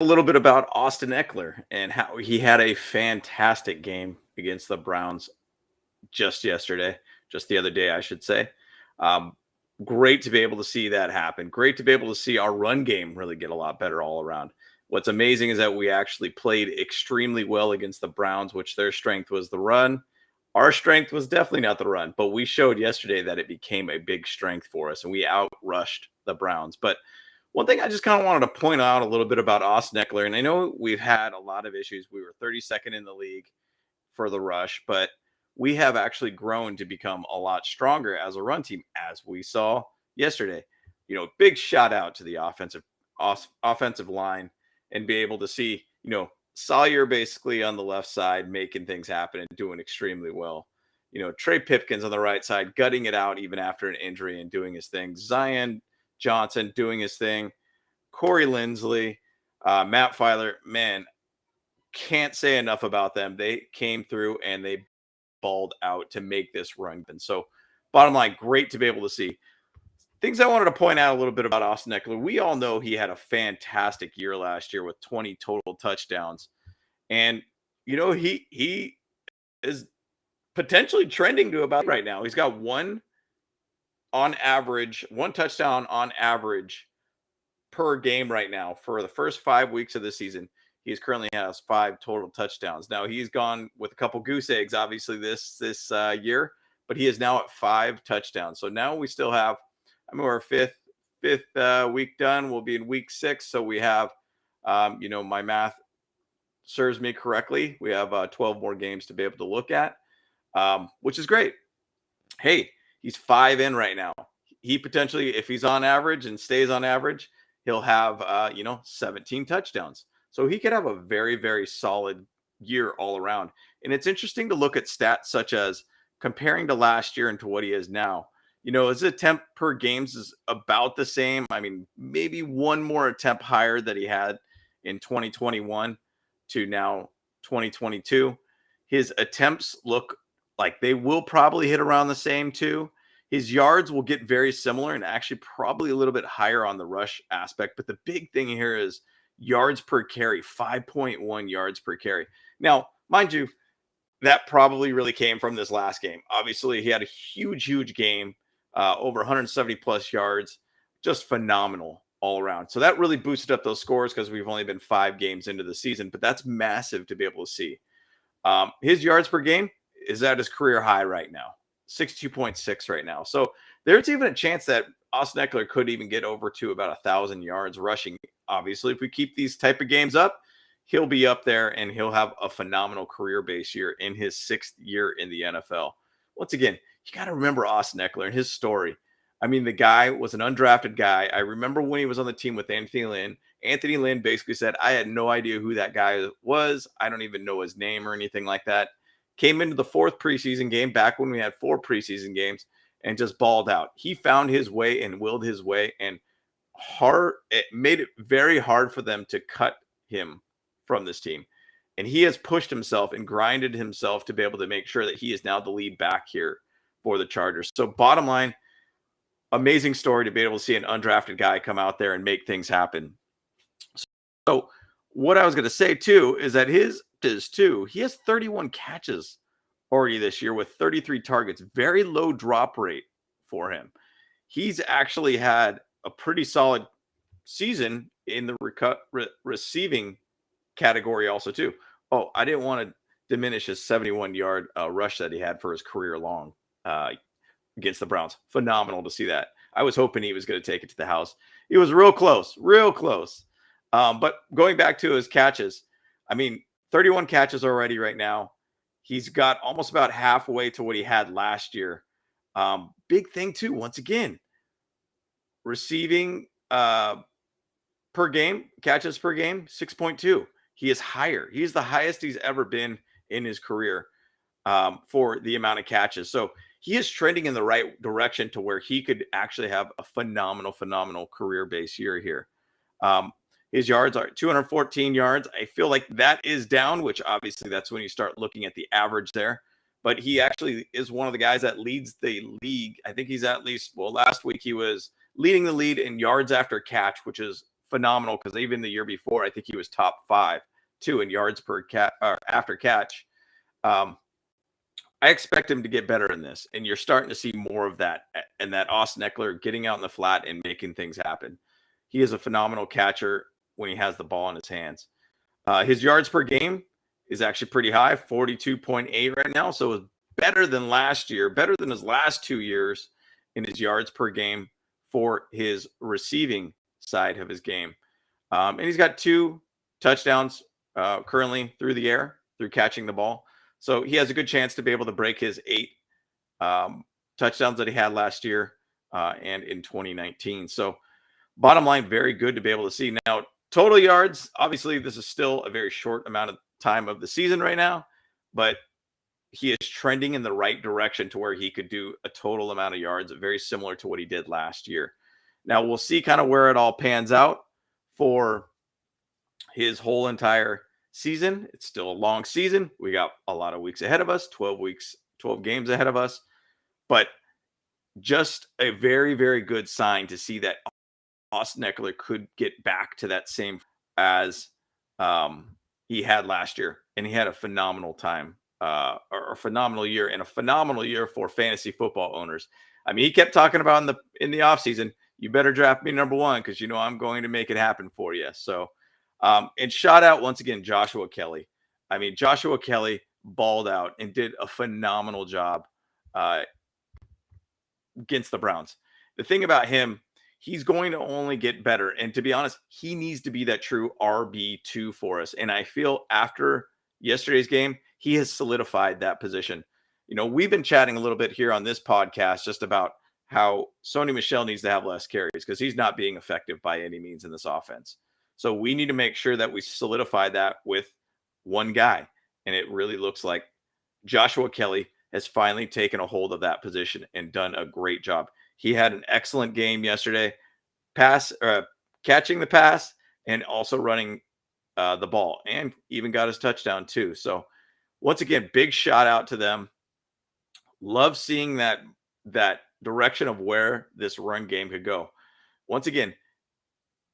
A little bit about Austin Eckler and how he had a fantastic game against the Browns just yesterday, just the other day, I should say. Um, Great to be able to see that happen. Great to be able to see our run game really get a lot better all around. What's amazing is that we actually played extremely well against the Browns, which their strength was the run. Our strength was definitely not the run, but we showed yesterday that it became a big strength for us and we outrushed the Browns. But one thing I just kind of wanted to point out a little bit about Austin Eckler, and I know we've had a lot of issues. We were 32nd in the league for the rush, but we have actually grown to become a lot stronger as a run team, as we saw yesterday. Big shout out to the offensive line and be able to see, Sawyer basically on the left side making things happen and doing extremely well. Trey Pipkins on the right side, gutting it out even after an injury and doing his thing. Zion Johnson doing his thing. Corey Lindsley, Matt Filer, man, can't say enough about them. They came through and they balled out to make this run. And so, bottom line, great to be able to see. Things I wanted to point out a little bit about Austin Eckler. We all know he had a fantastic year last year with 20 total touchdowns. And, he is potentially trending to about right now. He's got one touchdown on average per game right now for the first 5 weeks of the season. He's currently has 5 total touchdowns. Now he's gone with a couple goose eggs, obviously this year, but he is now at 5 touchdowns. So now we still have, we're fifth week done. We'll be in week 6. So we have, my math serves me correctly. We have 12 more games to be able to look at, which is great. Hey, he's 5 in right now. He potentially, if he's on average and stays on average, he'll have 17 touchdowns. So he could have a very, very solid year all around. And it's interesting to look at stats such as comparing to last year and to what he is now. His attempt per games is about the same. Maybe one more attempt higher that he had in 2021 to now 2022. His attempts look like they will probably hit around the same too. His yards will get very similar and actually probably a little bit higher on the rush aspect. But the big thing here is yards per carry, 5.1 yards per carry. Now, mind you, that probably really came from this last game. Obviously, he had a huge game, over 170 plus yards, just phenomenal all around. So that really boosted up those scores because we've only been 5 games into the season, but that's massive to be able to see. His yards per game is at his career high right now, 62.6 right now. So there's even a chance that Austin Eckler could even get over to about 1,000 yards rushing. Obviously, if we keep these type of games up, he'll be up there and he'll have a phenomenal career base year in his 6th year in the NFL. Once again, you got to remember Austin Eckler and his story. The guy was an undrafted guy. I remember when he was on the team with Anthony Lynn. Anthony Lynn basically said, I had no idea who that guy was. I don't even know his name or anything like that. Came into the 4th preseason game back when we had 4 preseason games and just balled out. He found his way and willed his way, and it made it very hard for them to cut him from this team. And he has pushed himself and grinded himself to be able to make sure that he is now the lead back here for the Chargers. So bottom line, amazing story to be able to see an undrafted guy come out there and make things happen. So what I was going to say too is that he has 31 catches already this year with 33 targets, very low drop rate for him. He's actually had a pretty solid season in the receiving category also too. Oh, I didn't want to diminish his 71-yard rush that he had for his career long against the Browns. Phenomenal to see that. I was hoping he was going to take it to the house. He was real close. But going back to his catches, 31 catches already right now. He's got almost about halfway to what he had last year. Big thing too, once again, receiving per game, catches per game, 6.2. He is higher. He's the highest he's ever been in his career for the amount of catches. So he is trending in the right direction to where he could actually have a phenomenal career base year here. His yards are 214 yards. I feel like that is down, which obviously that's when you start looking at the average there. But he actually is one of the guys that leads the league. I think he's at least, last week he was leading the lead in yards after catch, which is phenomenal because even the year before, I think he was top 5 too in yards per cat or after catch. Um, I expect him to get better in this, and you're starting to see more of that. And that Austin Eckler getting out in the flat and making things happen. He is a phenomenal catcher when he has the ball in his hands. His yards per game is actually pretty high, 42.8 right now. So it's better than last year, better than his last 2 years in his yards per game for his receiving side of his game. And he's got 2 touchdowns currently through the air, through catching the ball. So he has a good chance to be able to break his 8 touchdowns that he had last year and in 2019. So bottom line, very good to be able to see. Now, total yards, obviously, this is still a very short amount of time of the season right now, but he is trending in the right direction to where he could do a total amount of yards, very similar to what he did last year. Now, we'll see kind of where it all pans out for his whole entire season. It's still a long season. We got a lot of weeks ahead of us, 12 weeks, 12 games ahead of us, but just a very, very good sign to see that Austin Eckler could get back to that same as he had last year, and he had a phenomenal time, or a phenomenal year, and a phenomenal year for fantasy football owners. I mean, he kept talking about in the offseason, you better draft me number 1 because I'm going to make it happen for you. So, and shout out once again Joshua Kelly. I mean, Joshua Kelly balled out and did a phenomenal job uh, against the Browns. The thing about him, he's going to only get better. And to be honest, he needs to be that true RB2 for us. And I feel after yesterday's game, he has solidified that position. We've been chatting a little bit here on this podcast just about how Sony Michel needs to have less carries because he's not being effective by any means in this offense. So we need to make sure that we solidify that with one guy. And it really looks like Joshua Kelly has finally taken a hold of that position and done a great job. He had an excellent game yesterday, catching the pass and also running the ball, and even got his touchdown too. So once again, big shout out to them. Love seeing that direction of where this run game could go. Once again,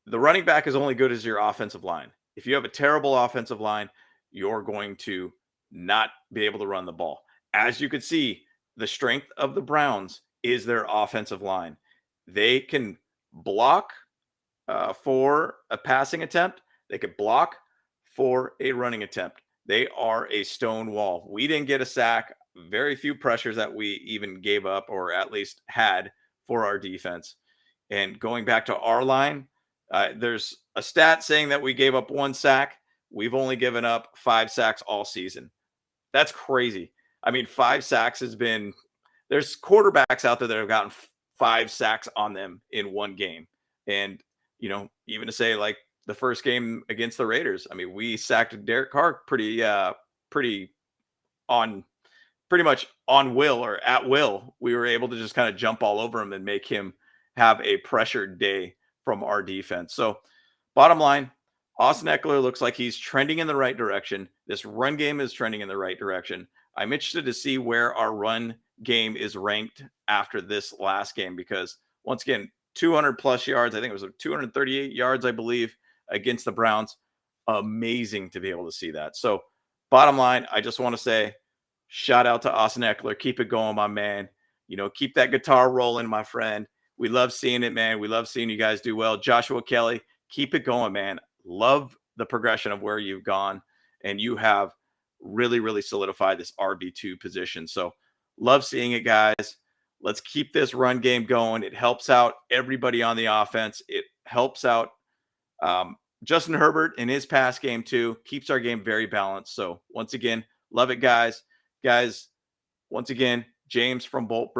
the running back is only good as your offensive line. If you have a terrible offensive line, you're going to not be able to run the ball. As you could see, the strength of the Browns is their offensive line. They can block for a passing attempt. They could block for a running attempt. They are a stone wall. We didn't get a sack. Very few pressures that we even gave up or at least had for our defense. And going back to our line, there's a stat saying that we gave up 1 sack. We've only given up 5 sacks all season. That's crazy. I mean, 5 sacks has been – there's quarterbacks out there that have gotten 5 sacks on them in one game. And, even to say like the first game against the Raiders, I mean, we sacked Derek Carr pretty much on will or at will. We were able to just kind of jump all over him and make him have a pressured day from our defense. So bottom line, Austin Eckler looks like he's trending in the right direction. This run game is trending in the right direction. I'm interested to see where our run game is ranked after this last game, because once again, 200 plus yards. I think it was 238 yards, I believe, against the Browns. Amazing to be able to see that. So bottom line, I just want to say shout out to Austin Eckler. Keep it going, my man. Keep that guitar rolling, my friend. We love seeing it, man. We love seeing you guys do well. Joshua Kelly, keep it going, man. Love the progression of where you've gone, and you have really, really solidified this RB2 position. So love seeing it, guys. Let's keep this run game going. It helps out everybody on the offense. It helps out Justin Herbert in his pass game too. Keeps our game very balanced. So once again, love it, guys. Guys, once again, James from Bolt